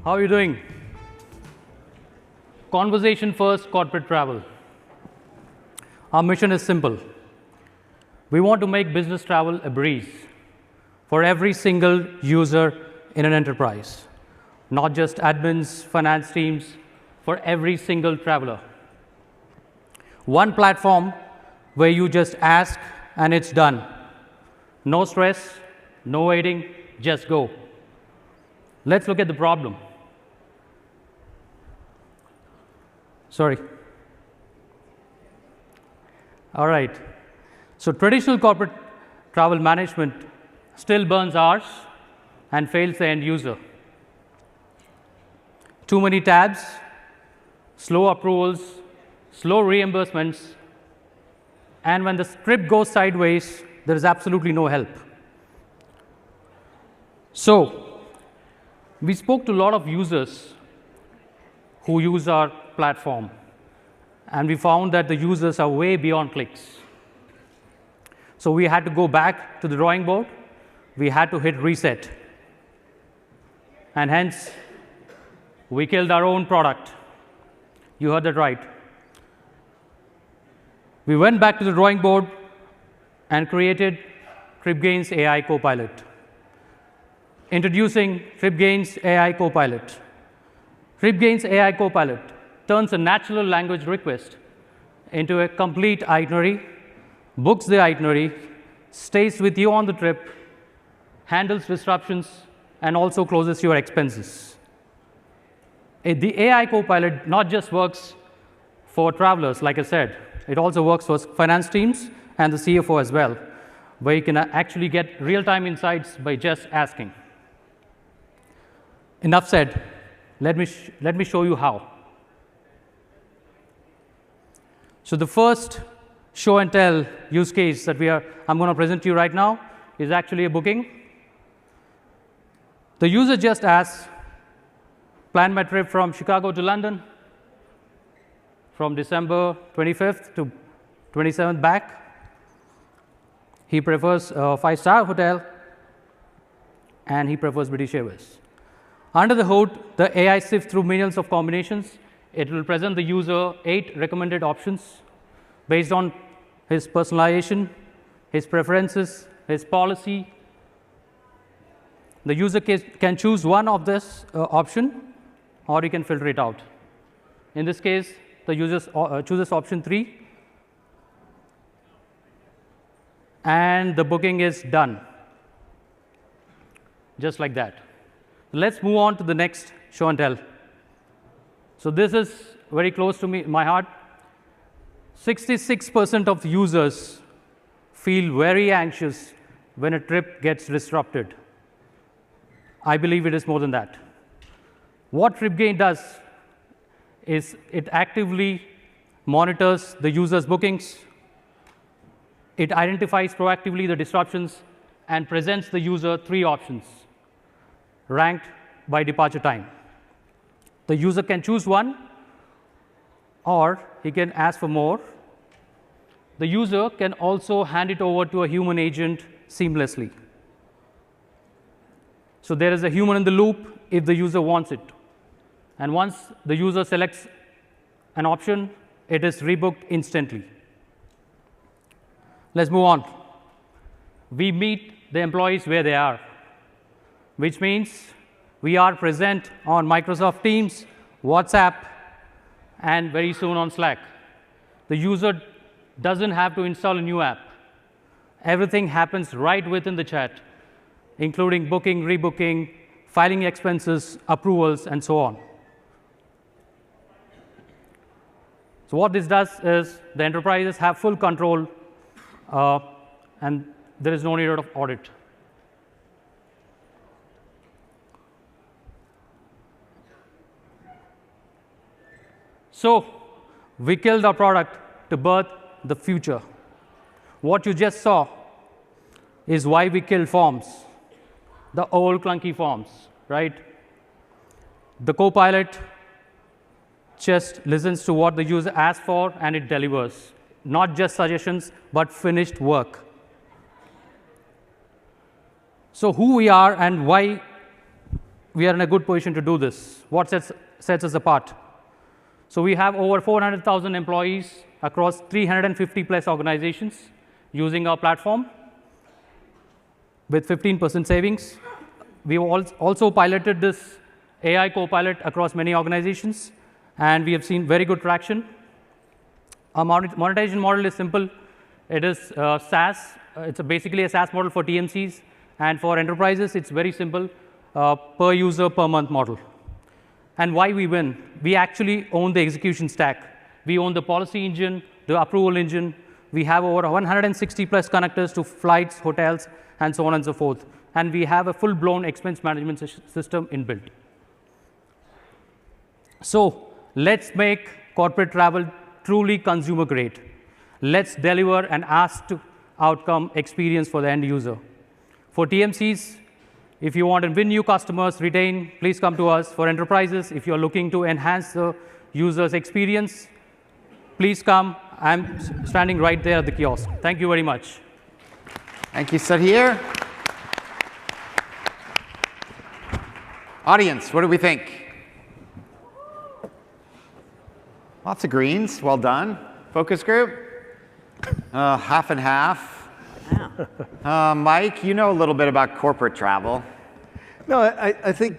How are you doing? Conversation first corporate travel. Our mission is simple. We want to make business travel a breeze for every single user in an enterprise, not just admins, finance teams, for every single traveler. One platform where you just ask and it's done. No stress, no waiting, just go. Let's look at the problem. Sorry. All right. So traditional corporate travel management still burns hours and fails the end user. Too many tabs, slow approvals, slow reimbursements, and when the trip goes sideways, there is absolutely no help. So we spoke to a lot of users who use our platform, and we found that the users are way beyond clicks. So we had to go back to the drawing board. We had to hit reset, and hence we killed our own product. You heard that right. We went back to the drawing board and created TripGain's AI Copilot. Introducing TripGain's AI Copilot. TripGain's AI Copilot turns a natural language request into a complete itinerary, books the itinerary, stays with you on the trip, handles disruptions, and also closes your expenses. The AI Copilot not just works for travelers, like I said, it also works for finance teams and the CFO as well, where you can actually get real-time insights by just asking. Enough said. Let me show you how. So the first show and tell use case that I'm going to present to you right now is actually a booking. The user just asks, plan my trip from Chicago to London from December 25th to 27th back. He prefers a 5-star hotel, and he prefers British Airways. Under the hood, the AI sifts through millions of combinations. It will present the user 8 recommended options based on his personalization, his preferences, his policy. The user can choose one of this option, or he can filter it out. In this case, the user chooses option 3, and the booking is done, just like that. Let's move on to the next show and tell. So this is very close to my heart. 66% of users feel very anxious when a trip gets disrupted. I believe it is more than that. What TripGain does is it actively monitors the user's bookings. It identifies proactively the disruptions and presents the user 3 options ranked by departure time. The user can choose one, or he can ask for more. The user can also hand it over to a human agent seamlessly. So there is a human in the loop if the user wants it. And once the user selects an option, it is rebooked instantly. Let's move on. We meet the employees where they are, which means we are present on Microsoft Teams, WhatsApp, and very soon on Slack. The user doesn't have to install a new app. Everything happens right within the chat, including booking, rebooking, filing expenses, approvals, and so on. So what this does is the enterprises have full control, and there is no need of audit. So we killed our product to birth the future. What you just saw is why we killed forms, the old clunky forms, right? The Copilot just listens to what the user asks for and it delivers, not just suggestions, but finished work. So who we are and why we are in a good position to do this. What sets us apart? So we have over 400,000 employees across 350 plus organizations using our platform with 15% savings. We also piloted this AI Copilot across many organizations, and we have seen very good traction. Our monetization model is simple. It is SaaS. It's basically a SaaS model for TMCs, and for enterprises, it's very simple, per user, per month model. And why we win? We actually own the execution stack. We own the policy engine, the approval engine. We have over 160 plus connectors to flights, hotels, and so on and so forth. And we have a full-blown expense management system inbuilt. So let's make corporate travel truly consumer grade. Let's deliver an asked outcome experience for the end user. For TMCs, if you want to win new customers, retain, please come to us. For enterprises, if you're looking to enhance the user's experience, please come. I'm standing right there at the kiosk. Thank you very much. Thank you, Sudheer. Audience, what do we think? Lots of greens. Well done. Focus group? Half and half. Wow. Mike, you know a little bit about corporate travel. No, I think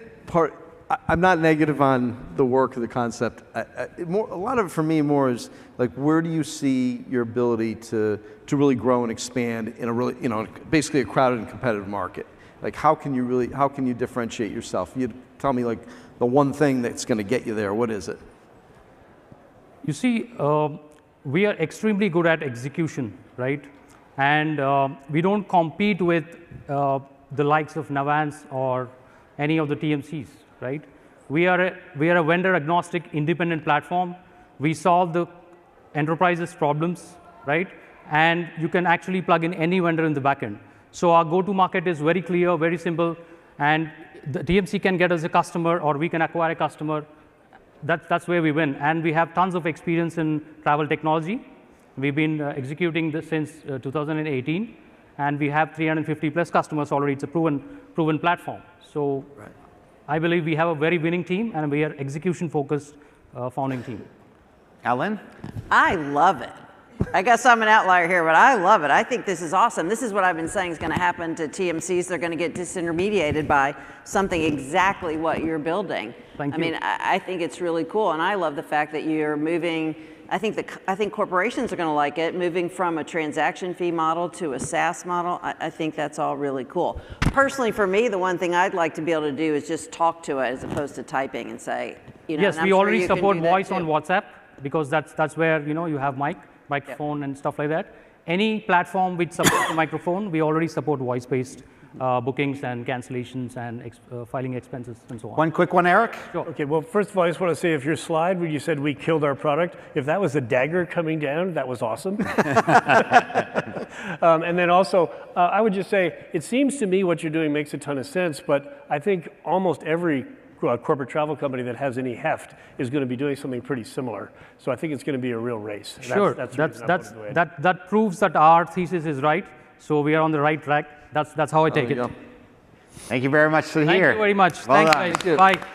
I'm not negative on the work of the concept. A lot of it for me more is like, where do you see your ability to really grow and expand in a really, basically a crowded and competitive market? Like, how can you differentiate yourself? You tell me like the one thing that's going to get you there. What is it? You see, we are extremely good at execution, right? And we don't compete with the likes of Navans or any of the TMCs, right? We are a vendor-agnostic, independent platform. We solve the enterprise's problems, right? And you can actually plug in any vendor in the backend. So our go-to-market is very clear, very simple, and the TMC can get us a customer, or we can acquire a customer. That's where we win. And we have tons of experience in travel technology. We've been executing this since 2018, and we have 350 plus customers already. It's a proven platform. So right. I believe we have a very winning team, and we are execution-focused founding team. Ellen? I love it. I guess I'm an outlier here, but I love it. I think this is awesome. This is what I've been saying is going to happen to TMCs. They're going to get disintermediated by something exactly what you're building. Thank you. I mean, I think it's really cool, and I love the fact that you're moving. I think corporations are going to like it, moving from a transaction fee model to a SaaS model. I think that's all really cool. Personally, for me, the one thing I'd like to be able to do is just talk to it as opposed to typing and say, Yes, we already support voice on WhatsApp, because that's where you have microphone and stuff like that. Any platform which supports a microphone, we already support voice-based bookings and cancellations and filing expenses and so on. One quick one, Eric? Sure. Okay, well, first of all, I just want to say, if your slide where you said we killed our product, if that was a dagger coming down, that was awesome. And then also, I would just say, it seems to me what you're doing makes a ton of sense, but I think almost every corporate travel company that has any heft is going to be doing something pretty similar. So I think it's going to be a real race. Sure, that proves that our thesis is right. So we are on the right track. That's how I take it. Thank you very much, Sudheer. Thank you very much. Well Thanks, done. guys. Bye.